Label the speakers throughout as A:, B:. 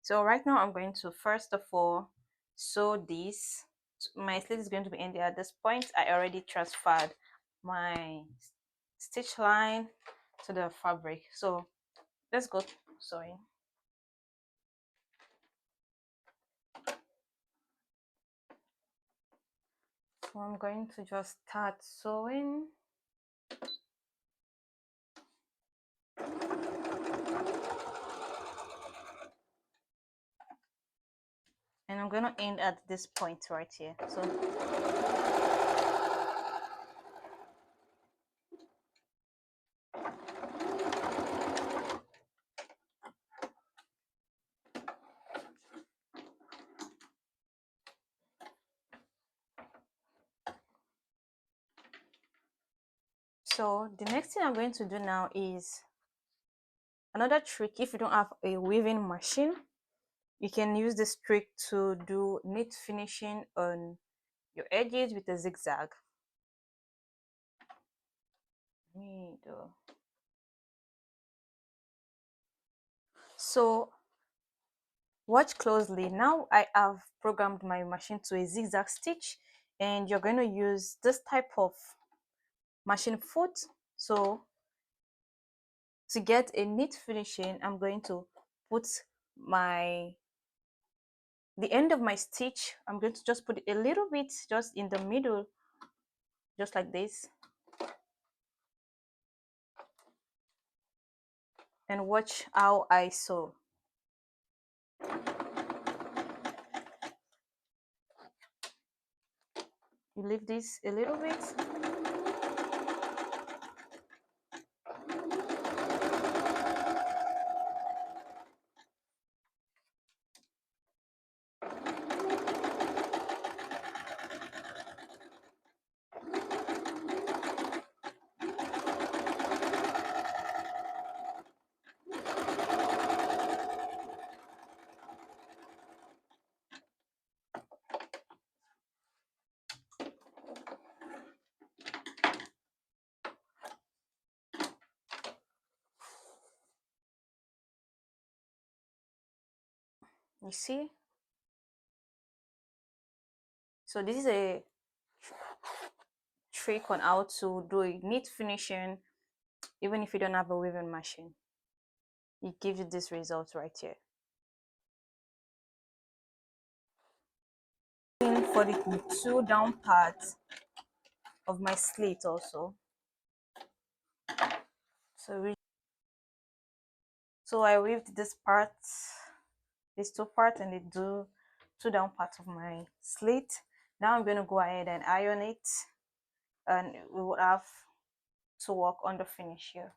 A: So right now I'm going to first of all sew this. My slit is going to be ending at this point. I already transferred my stitch line to the fabric, so let's go sewing. So I'm going to just start sewing. And I'm gonna end at this point right here. So the next thing I'm going to do now is another trick. If you don't have a weaving machine, you can use this trick to do neat finishing on your edges with a zigzag. So watch closely. Now I have programmed my machine to a zigzag stitch, and you're going to use this type of machine foot. So to get a neat finishing, I'm going to put the end of my stitch, I'm going to just put it a little bit just in the middle, just like this, and watch how I sew. You leave this a little bit. You see? So this is a trick on how to do a neat finishing even if you don't have a weaving machine. It gives you this result right here. For the two down parts of my slit also. So I weaved this part, these two parts, and the two down parts of my slit. Now I'm going to go ahead and iron it, and we will have to work on the finish here.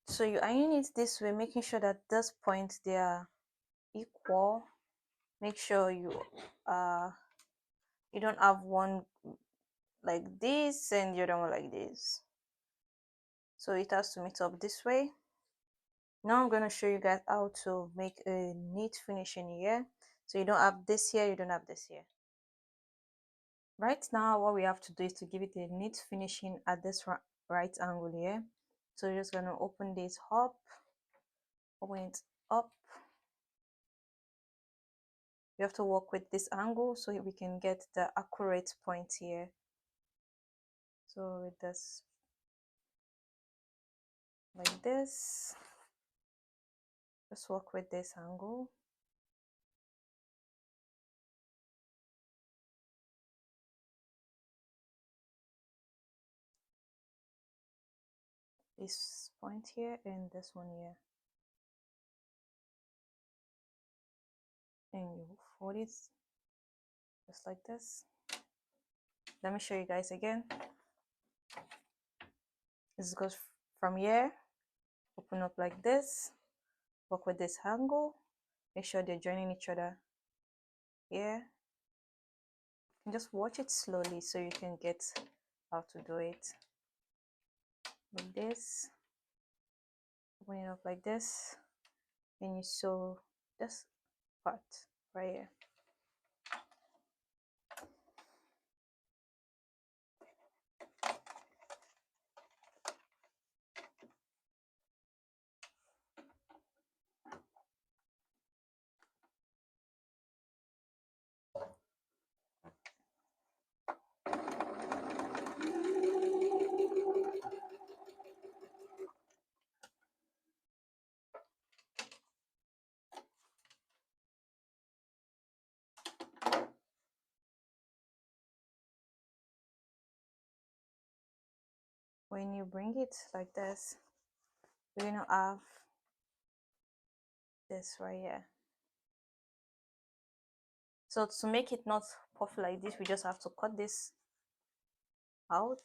A: So you iron it this way, making sure that this point they are equal. Make sure you don't have one like this and the other one like this. So it has to meet up this way. Now I'm going to show you guys how to make a neat finishing here. So you don't have this here, you don't have this here. Right now what we have to do is to give it a neat finishing at this right angle here. So you're just going to open this up, open it up. You have to work with this angle so we can get the accurate point here. So with this, like this, just work with this angle. This point here and this one here, and you fold it just like this. Let me show you guys again. This goes from here, open up like this, work with this angle, make sure they're joining each other here, and just watch it slowly so you can get how to do it. Like this, open it up like this, and you sew this part right here. when you bring it like this, you're gonna have this right here. So to make it not puff like this, we just have to cut this out.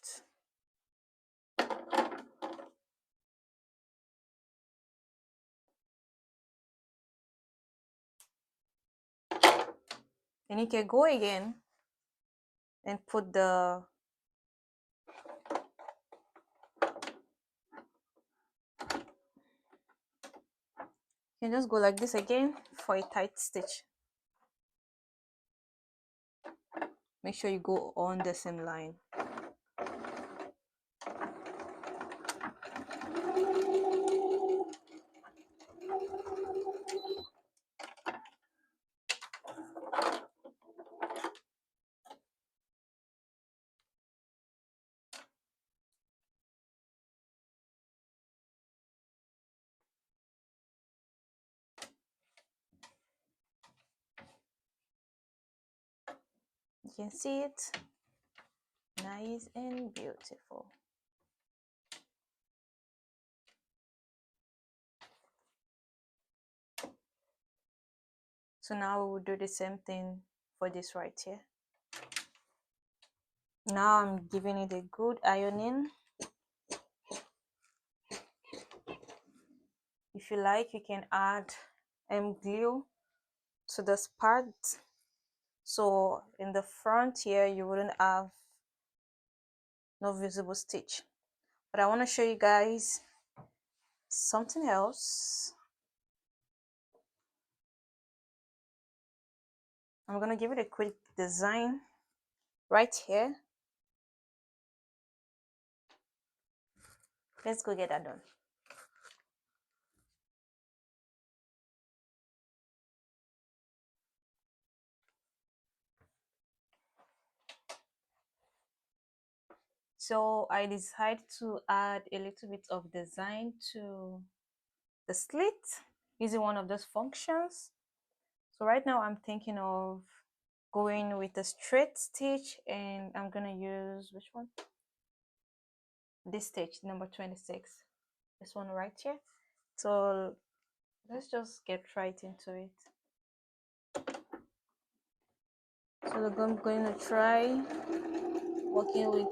A: And you can go again and put the you can just go like this again for a tight stitch. Make sure you go on the same line. You can see it, nice and beautiful. So now we will do the same thing for this right here. Now I'm giving it a good ironing. If you like, you can add glue to this part, so in the front here you wouldn't have no visible stitch. But I want to show you guys something else. I'm gonna give it a quick design right here. Let's go get that done. So I decided to add a little bit of design to the slit using one of those functions. So right now I'm thinking of going with a straight stitch, and I'm gonna use which one? This stitch, number 26. This one right here. So let's just get right into it. So I'm going to try working with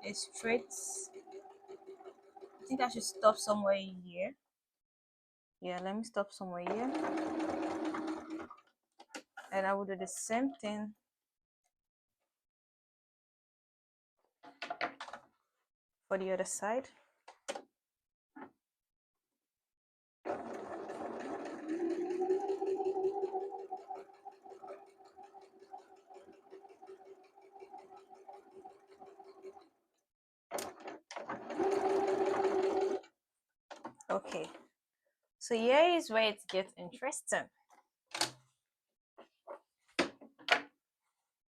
A: a straight. I think I should stop somewhere here. Yeah, let me stop somewhere here. And I will do the same thing for the other side. Okay, so here is where it gets interesting.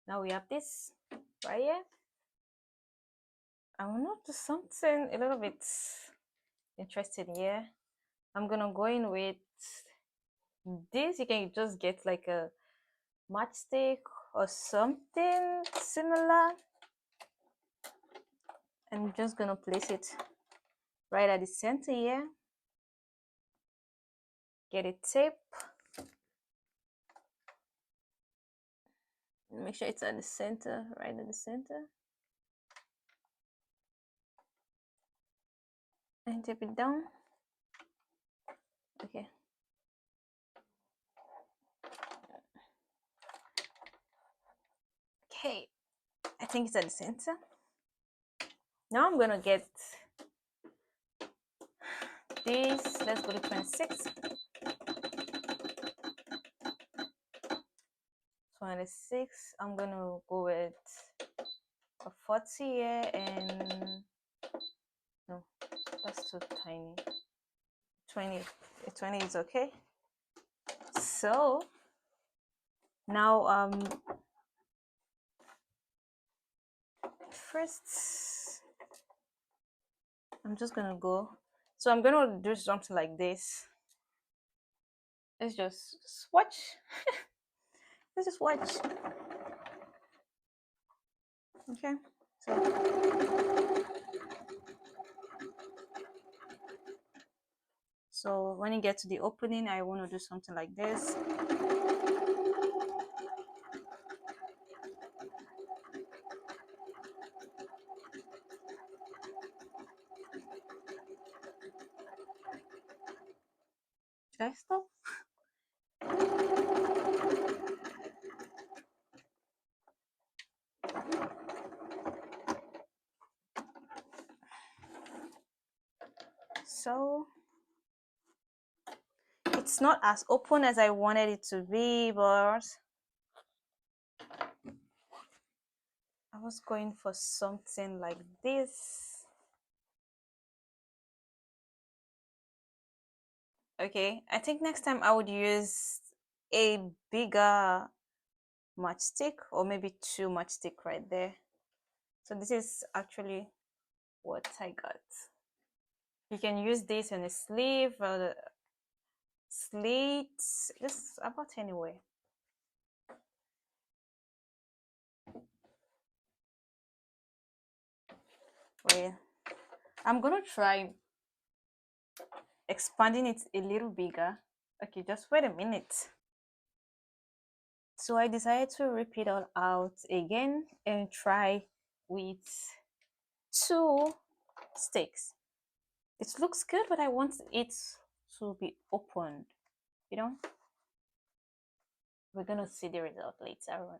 A: Now we have this right here. I want to do something a little bit interesting here. I'm gonna go in with this. You can just get like a matchstick or something similar. I'm just gonna place it right at the center here. Get a tape. Make sure it's at the center, right at the center. And tape it down. Okay. Okay, I think it's at the center. Now I'm gonna get this. Let's go to 26. 26. I'm gonna go with a 40 here, and no, that's too tiny. 20. 20 is okay. So now first I'm just gonna go. So I'm gonna do something like this. Let's just watch. Let's just watch. Okay. So when you get to the opening, I want to do something like this. Should I stop? So it's not as open as I wanted it to be, but I was going for something like this. Okay, I think next time I would use a bigger matchstick, or maybe two matchstick right there. So this is actually what I got. You can use this in a sleeve or slit, just about anywhere. Wait, I'm gonna try expanding it a little bigger. Okay, just wait a minute. So I decided to rip it all out again and try with two sticks. It looks good, but I want it to be opened, you know? We're gonna see the result later on.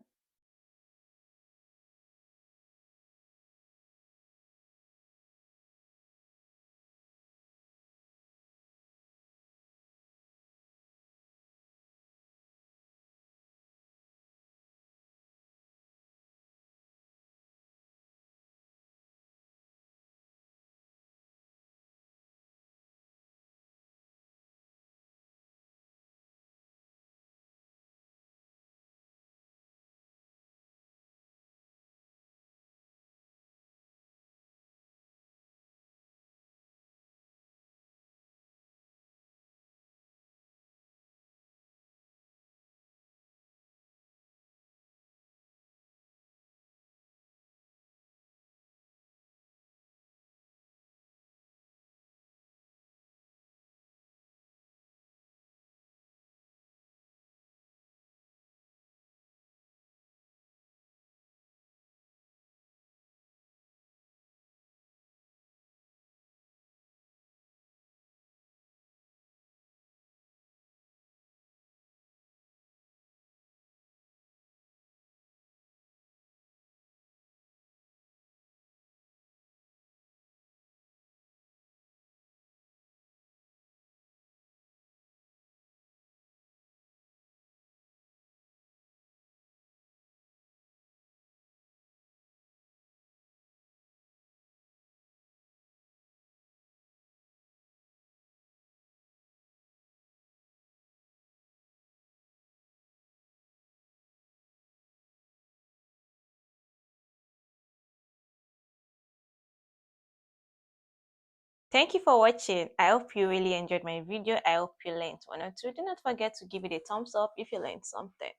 A: Thank you for watching. I hope you really enjoyed my video. I hope you learned one or two. Do not forget to give it a thumbs up if you learned something.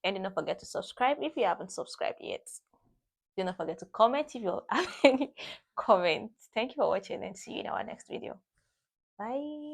A: And do not forget to subscribe if you haven't subscribed yet. Do not forget to comment if you have any comments. Thank you for watching and see you in our next video. Bye.